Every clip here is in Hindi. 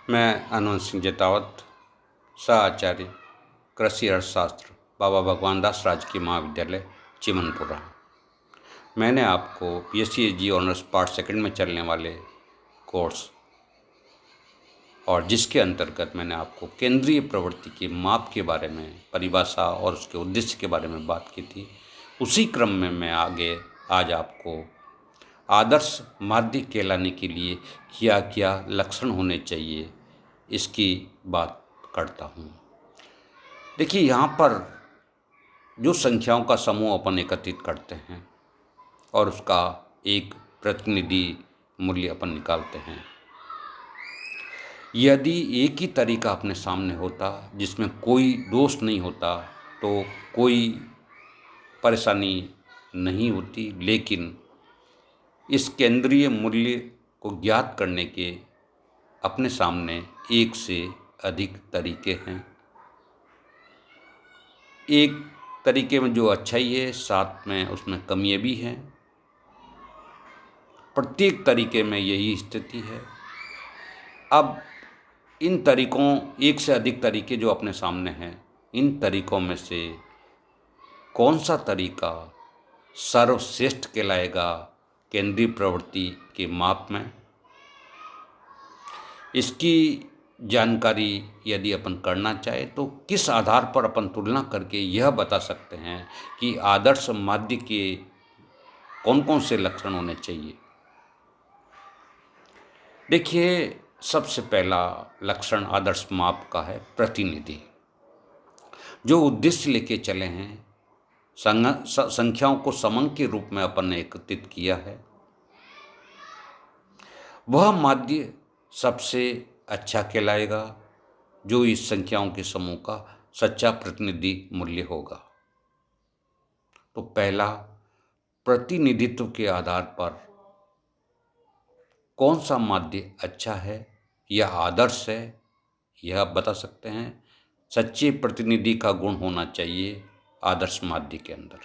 मैं आनंद सिंह जेतावत, सह आचार्य कृषि अर्थशास्त्र, बाबा भगवान दास राजकीय महाविद्यालय चिमनपुरा। मैंने आपको PSCSG ऑनर्स पार्ट सेकंड में चलने वाले कोर्स और जिसके अंतर्गत मैंने आपको केंद्रीय प्रवृत्ति के माप के बारे में परिभाषा और उसके उद्देश्य के बारे में बात की थी, उसी क्रम में मैं आज आपको आदर्श माध्य कहलाने के लिए क्या क्या लक्षण होने चाहिए इसकी बात करता हूँ। देखिए, यहाँ पर जो संख्याओं का समूह अपन एकत्रित करते हैं और उसका एक प्रतिनिधि मूल्य अपन निकालते हैं, यदि एक ही तरीका अपने सामने होता जिसमें कोई दोष नहीं होता तो कोई परेशानी नहीं होती, लेकिन इस केंद्रीय मूल्य को ज्ञात करने के अपने सामने एक से अधिक तरीके हैं। एक तरीके में जो अच्छाई है, साथ में उसमें कमियां भी हैं। प्रत्येक तरीके में यही स्थिति है। अब इन तरीकों, एक से अधिक तरीके जो अपने सामने हैं, इन तरीकों में से कौन सा तरीका सर्वश्रेष्ठ कहलाएगा केंद्रीय प्रवृत्ति के माप में, इसकी जानकारी यदि अपन करना चाहे तो किस आधार पर अपन तुलना करके यह बता सकते हैं कि आदर्श माध्य के कौन कौन से लक्षण होने चाहिए। देखिए, सबसे पहला लक्षण आदर्श माप का है प्रतिनिधि। जो उद्देश्य लेके चले हैं, संख्याओं को समंक के रूप में अपन ने एकत्रित किया है, वह माध्य सबसे अच्छा कहलाएगा जो इस संख्याओं के समूह का सच्चा प्रतिनिधि मूल्य होगा। तो पहला, प्रतिनिधित्व के आधार पर कौन सा माध्य अच्छा है या आदर्श है, यह बता सकते हैं। सच्चे प्रतिनिधि का गुण होना चाहिए आदर्श माध्य के अंदर।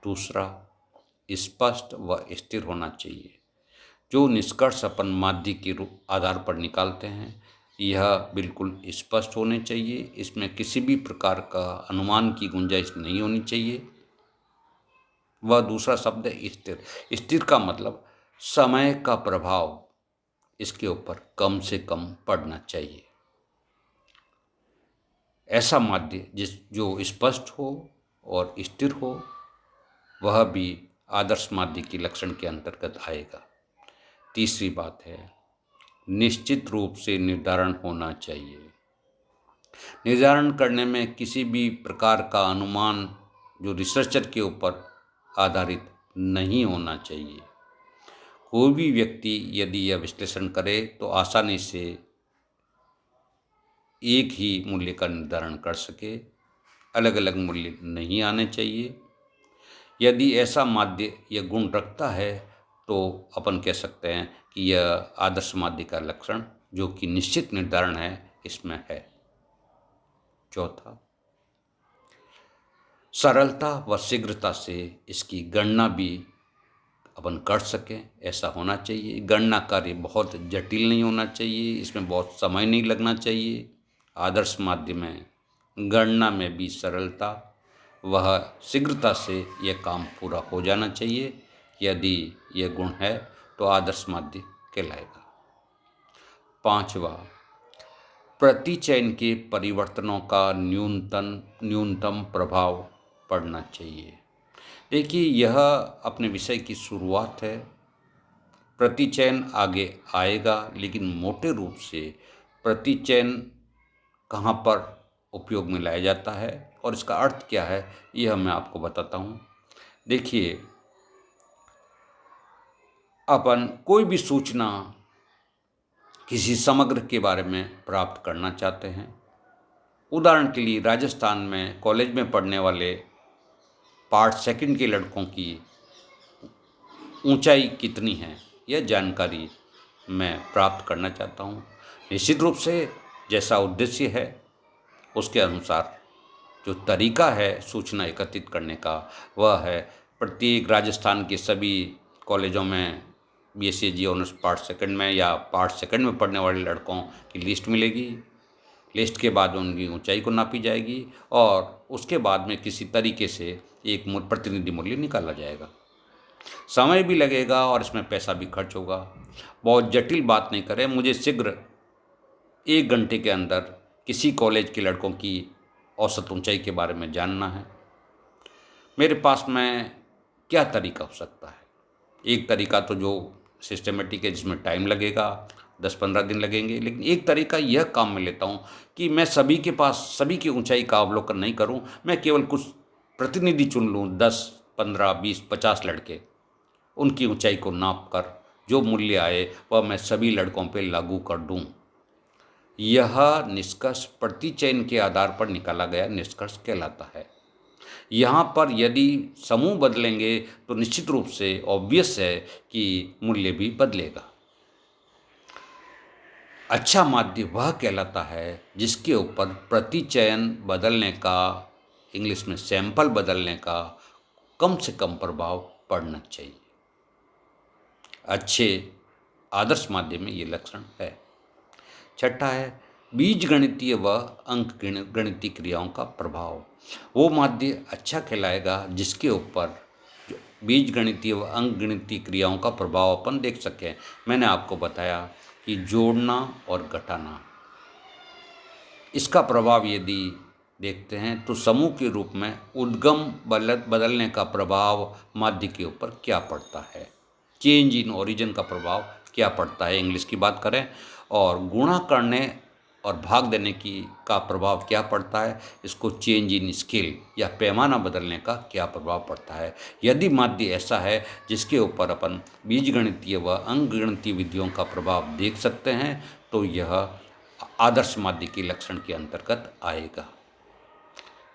दूसरा, स्पष्ट व स्थिर होना चाहिए। जो निष्कर्ष अपन माध्य के आधार पर निकालते हैं, यह बिल्कुल स्पष्ट होने चाहिए। इसमें किसी भी प्रकार का अनुमान की गुंजाइश नहीं होनी चाहिए। वह दूसरा शब्द है स्थिर। स्थिर का मतलब समय का प्रभाव इसके ऊपर कम से कम पड़ना चाहिए। ऐसा माध्य जो स्पष्ट हो और स्थिर हो, वह भी आदर्श माध्य के लक्षण के अंतर्गत आएगा। तीसरी बात है, निश्चित रूप से निर्धारण होना चाहिए। निर्धारण करने में किसी भी प्रकार का अनुमान जो रिसर्चर के ऊपर आधारित नहीं होना चाहिए। कोई भी व्यक्ति यदि यह विश्लेषण करे तो आसानी से एक ही मूल्य का निर्धारण कर सके, अलग अलग मूल्य नहीं आने चाहिए। यदि ऐसा माध्य यह गुण रखता है तो अपन कह सकते हैं कि यह आदर्श माध्य का लक्षण जो कि निश्चित निर्धारण है इसमें है। चौथा, सरलता व शीघ्रता से इसकी गणना भी अपन कर सकें, ऐसा होना चाहिए। गणना कार्य बहुत जटिल नहीं होना चाहिए, इसमें बहुत समय नहीं लगना चाहिए। आदर्श माध्य में गणना में भी सरलता वह शीघ्रता से यह काम पूरा हो जाना चाहिए। यदि यह गुण है तो आदर्श माध्य कहलाएगा। पांचवा, प्रतिचयन के परिवर्तनों का न्यूनतम प्रभाव पड़ना चाहिए। देखिए, यह अपने विषय की शुरुआत है। प्रतिचयन आगे आएगा, लेकिन मोटे रूप से प्रतिचयन कहाँ पर उपयोग में लाया जाता है और इसका अर्थ क्या है, यह मैं आपको बताता हूँ। देखिए, अपन कोई भी सूचना किसी समग्र के बारे में प्राप्त करना चाहते हैं। उदाहरण के लिए, राजस्थान में कॉलेज में पढ़ने वाले पार्ट सेकंड के लड़कों की ऊंचाई कितनी है, यह जानकारी मैं प्राप्त करना चाहता हूँ। निश्चित रूप से जैसा उद्देश्य है उसके अनुसार जो तरीका है सूचना एकत्रित करने का, वह है प्रत्येक राजस्थान के सभी कॉलेजों में BSc ऑनर्स पार्ट सेकंड में या पार्ट सेकंड में पढ़ने वाले लड़कों की लिस्ट मिलेगी। लिस्ट के बाद उनकी ऊंचाई को नापी जाएगी और उसके बाद में किसी तरीके से एक प्रतिनिधि मूल्य निकाला जाएगा। समय भी लगेगा और इसमें पैसा भी खर्च होगा। बहुत जटिल बात नहीं करें, मुझे शीघ्र 1 घंटे के अंदर किसी कॉलेज के लड़कों की औसत ऊंचाई के बारे में जानना है। मेरे पास में क्या तरीका हो सकता है? एक तरीका तो जो सिस्टमेटिक है, जिसमें टाइम लगेगा, 10-15 दिन लगेंगे, लेकिन एक तरीका यह काम में लेता हूँ कि मैं सभी के पास सभी की ऊंचाई का अवलोकन नहीं करूँ, मैं केवल कुछ प्रतिनिधि चुन लूँ, 10, 15, 20, 50 लड़के, उनकी ऊंचाई को नाप कर जो मूल्य आए वह मैं सभी लड़कों पर लागू कर दूँ। यह निष्कर्ष प्रतिचयन के आधार पर निकाला गया निष्कर्ष कहलाता है। यहाँ पर यदि समूह बदलेंगे तो निश्चित रूप से ऑब्वियस है कि मूल्य भी बदलेगा। अच्छा माध्य वह कहलाता है जिसके ऊपर प्रतिचयन बदलने का, इंग्लिश में सैंपल बदलने का कम से कम प्रभाव पड़ना चाहिए। अच्छे आदर्श माध्य में ये लक्षण है। छठा है बीजगणितीय व अंक गणितीय क्रियाओं का प्रभाव। वो माध्य अच्छा कहलाएगा जिसके ऊपर बीजगणितीय व अंक गणितीय क्रियाओं का प्रभाव अपन देख सकें। मैंने आपको बताया कि जोड़ना और घटाना, इसका प्रभाव यदि देखते हैं तो समूह के रूप में उद्गम बदलने का प्रभाव माध्य के ऊपर क्या पड़ता है, चेंज इन ओरिजिन का प्रभाव क्या पड़ता है, इंग्लिश की बात करें, और गुणा करने और भाग देने की का प्रभाव क्या पड़ता है, इसको चेंज इन स्केल या पैमाना बदलने का क्या प्रभाव पड़ता है। यदि माध्य ऐसा है जिसके ऊपर अपन बीजगणितीय व अंकगणितीय विधियों का प्रभाव देख सकते हैं तो यह आदर्श माध्य के लक्षण के अंतर्गत आएगा।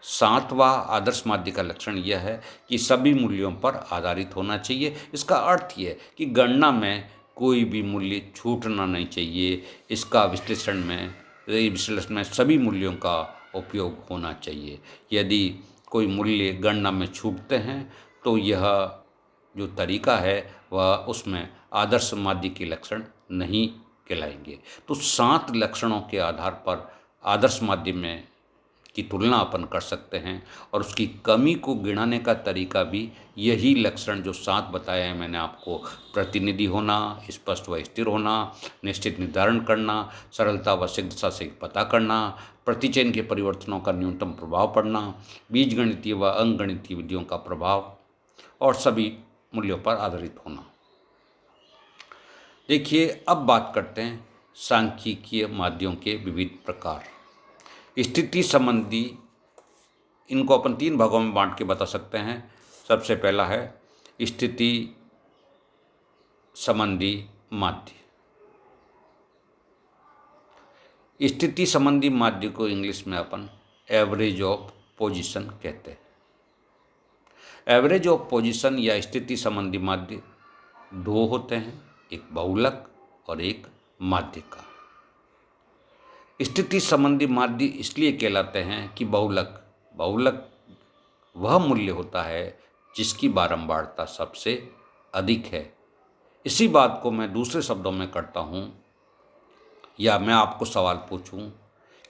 7वां आदर्श माध्य का लक्षण यह है कि सभी मूल्यों पर आधारित होना चाहिए। इसका अर्थ यह कि गणना में कोई भी मूल्य छूटना नहीं चाहिए। इसका विश्लेषण में सभी मूल्यों का उपयोग होना चाहिए। यदि कोई मूल्य गणना में छूटते हैं तो यह जो तरीका है वह उसमें आदर्श माध्य के लक्षण नहीं कहलाएंगे। तो 7 लक्षणों के आधार पर आदर्श माध्य में की तुलना अपन कर सकते हैं और उसकी कमी को गिनाने का तरीका भी यही लक्षण जो 7 बताए हैं मैंने आपको, प्रतिनिधि होना, स्पष्ट व स्थिर होना, निश्चित निर्धारण करना, सरलता व शीघ्रता से पता करना, प्रतिचयन के परिवर्तनों का न्यूनतम प्रभाव पड़ना, बीजगणितीय व अंकगणितीय विधियों का प्रभाव और सभी मूल्यों पर आधारित होना। देखिए, अब बात करते हैं सांख्यिकीय माध्यों के विविध प्रकार। स्थिति संबंधी, इनको अपन 3 भागों में बांट के बता सकते हैं। सबसे पहला है स्थिति संबंधी माध्य। स्थिति संबंधी माध्य को इंग्लिश में अपन एवरेज ऑफ पोजीशन कहते हैं। एवरेज ऑफ पोजीशन या स्थिति संबंधी माध्य 2 होते हैं, एक बहुलक और एक माध्यिका। स्थिति संबंधी माध्य इसलिए कहलाते हैं कि बहुलक वह मूल्य होता है जिसकी बारंबारता सबसे अधिक है। इसी बात को मैं दूसरे शब्दों में करता हूँ, या मैं आपको सवाल पूछूं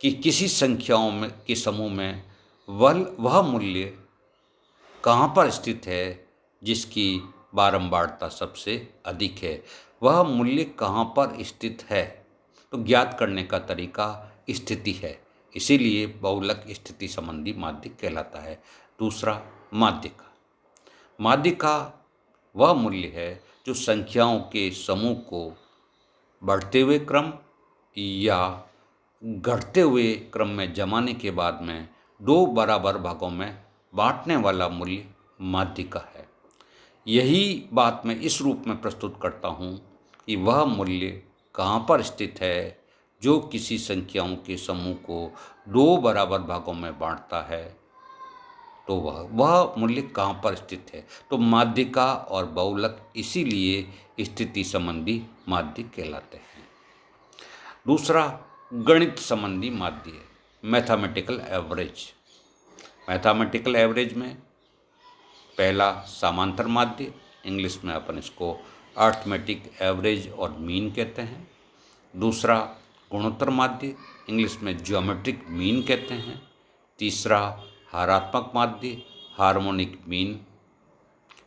कि किसी संख्याओं में के समूह में वह मूल्य कहाँ पर स्थित है जिसकी बारंबारता सबसे अधिक है, वह मूल्य कहाँ पर स्थित है, तो ज्ञात करने का तरीका स्थिति है। इसीलिए बहुलक स्थिति संबंधी माध्य कहलाता है। दूसरा, माध्यिका वह मूल्य है जो संख्याओं के समूह को बढ़ते हुए क्रम या घटते हुए क्रम में जमाने के बाद में 2 बराबर भागों में बांटने वाला मूल्य माध्यिका है। यही बात मैं इस रूप में प्रस्तुत करता हूँ कि वह मूल्य कहाँ पर स्थित है जो किसी संख्याओं के समूह को 2 बराबर भागों में बांटता है, तो वह मूल्य कहाँ पर स्थित है। तो माध्यिका और बहुलक इसीलिए स्थिति संबंधी माध्य कहलाते हैं। दूसरा, गणित संबंधी माध्य है, मैथमेटिकल एवरेज। मैथमेटिकल एवरेज में पहला समांतर माध्य, इंग्लिश में अपन इसको अर्थमेटिक एवरेज और मीन कहते हैं। दूसरा गुणोत्तर माध्य, इंग्लिश में ज्योमेट्रिक मीन कहते हैं। तीसरा हारात्मक माध्य, हार्मोनिक मीन।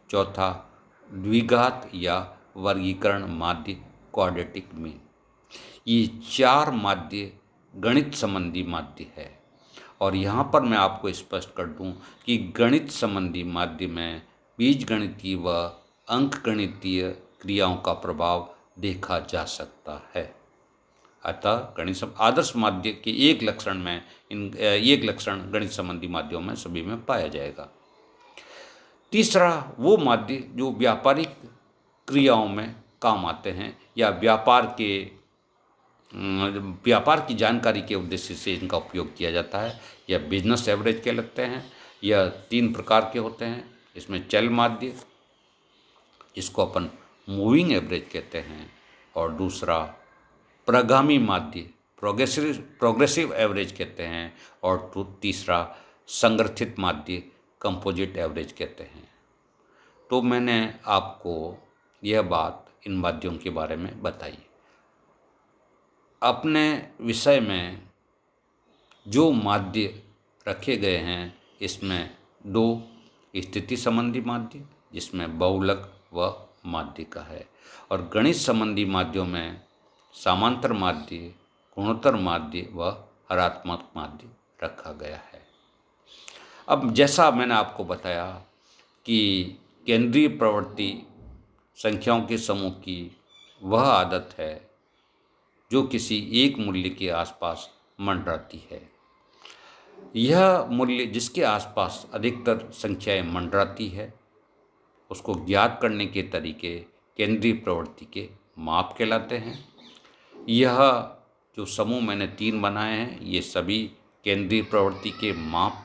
चौथा द्विघात या वर्गीकरण माध्य, क्वाड्रेटिक मीन। ये 4 माध्य गणित संबंधी माध्य है। और यहाँ पर मैं आपको स्पष्ट कर दूं कि गणित संबंधी माध्य में बीजगणितीय व अंकगणितीय क्रियाओं का प्रभाव देखा जा सकता है। अतः आदर्श माध्य के एक लक्षण गणित संबंधी माध्यों में सभी में पाया जाएगा। तीसरा वो माध्य जो व्यापारिक क्रियाओं में काम आते हैं या व्यापार की जानकारी के उद्देश्य से इनका उपयोग किया जाता है, या बिजनेस एवरेज कहलाते हैं। यह 3 प्रकार के होते हैं। इसमें चल माध्य, इसको अपन मूविंग एवरेज कहते हैं, और दूसरा प्रगामी माध्य, प्रोग्रेसिव एवरेज कहते हैं, और तीसरा संग्रथित माध्य, कंपोजिट एवरेज कहते हैं। तो मैंने आपको यह बात इन माध्यों के बारे में बताई। अपने विषय में जो माध्य रखे गए हैं, इसमें 2 स्थिति संबंधी माध्य, जिसमें बहुलक व माध्य का है, और गणित संबंधी माध्यों में समांतर माध्य, गुणोत्तर माध्य व हरात्मक माध्य रखा गया है। अब जैसा मैंने आपको बताया कि केंद्रीय प्रवृत्ति संख्याओं के समूह की वह आदत है जो किसी एक मूल्य के आसपास मंडराती है। यह मूल्य जिसके आसपास अधिकतर संख्याएं मंडराती है, उसको ज्ञात करने के तरीके केंद्रीय प्रवृत्ति के माप कहलाते हैं। यह जो समूह मैंने 3 बनाए हैं, ये सभी केंद्रीय प्रवृत्ति के माप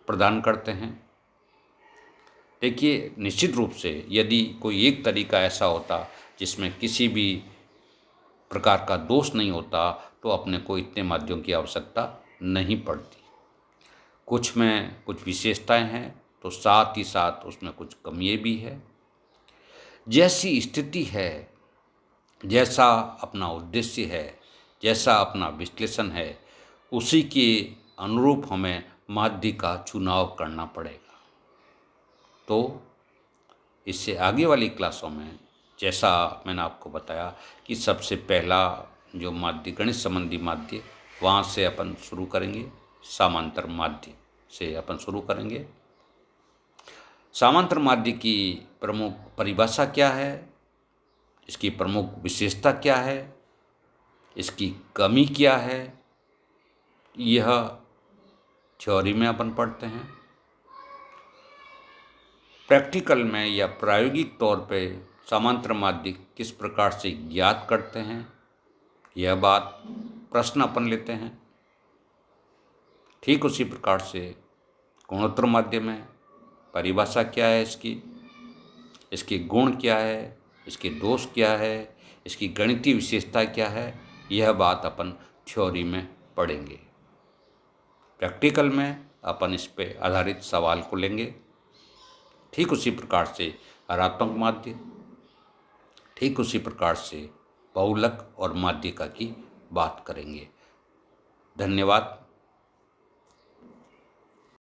प्रदान करते हैं। देखिए, निश्चित रूप से यदि कोई एक तरीका ऐसा होता जिसमें किसी भी प्रकार का दोष नहीं होता, तो अपने को इतने माध्यों की आवश्यकता नहीं पड़ती। कुछ में कुछ विशेषताएं हैं, तो साथ ही साथ उसमें कुछ कमियां भी है। जैसी स्थिति है, जैसा अपना उद्देश्य है, जैसा अपना विश्लेषण है, उसी के अनुरूप हमें माध्य का चुनाव करना पड़ेगा। तो इससे आगे वाली क्लासों में जैसा मैंने आपको बताया कि सबसे पहला जो माध्य गणित संबंधी माध्य, वहाँ से अपन शुरू करेंगे, समांतर माध्य से अपन शुरू करेंगे। समांतर माध्य की प्रमुख परिभाषा क्या है, इसकी प्रमुख विशेषता क्या है, इसकी कमी क्या है, यह थ्योरी में अपन पढ़ते हैं। प्रैक्टिकल में या प्रायोगिक तौर पे समांतर माध्य किस प्रकार से ज्ञात करते हैं, यह बात प्रश्न अपन लेते हैं। ठीक उसी प्रकार से गुणोत्तर माध्य में परिभाषा क्या है इसके गुण क्या है, इसके दोष क्या है, इसकी गणितीय विशेषता क्या है, यह बात अपन थ्योरी में पढ़ेंगे। प्रैक्टिकल में अपन इस पे आधारित सवाल को लेंगे। ठीक उसी प्रकार से हरात्मक माध्य, ठीक उसी प्रकार से बहुलक और माध्यिका की बात करेंगे। धन्यवाद।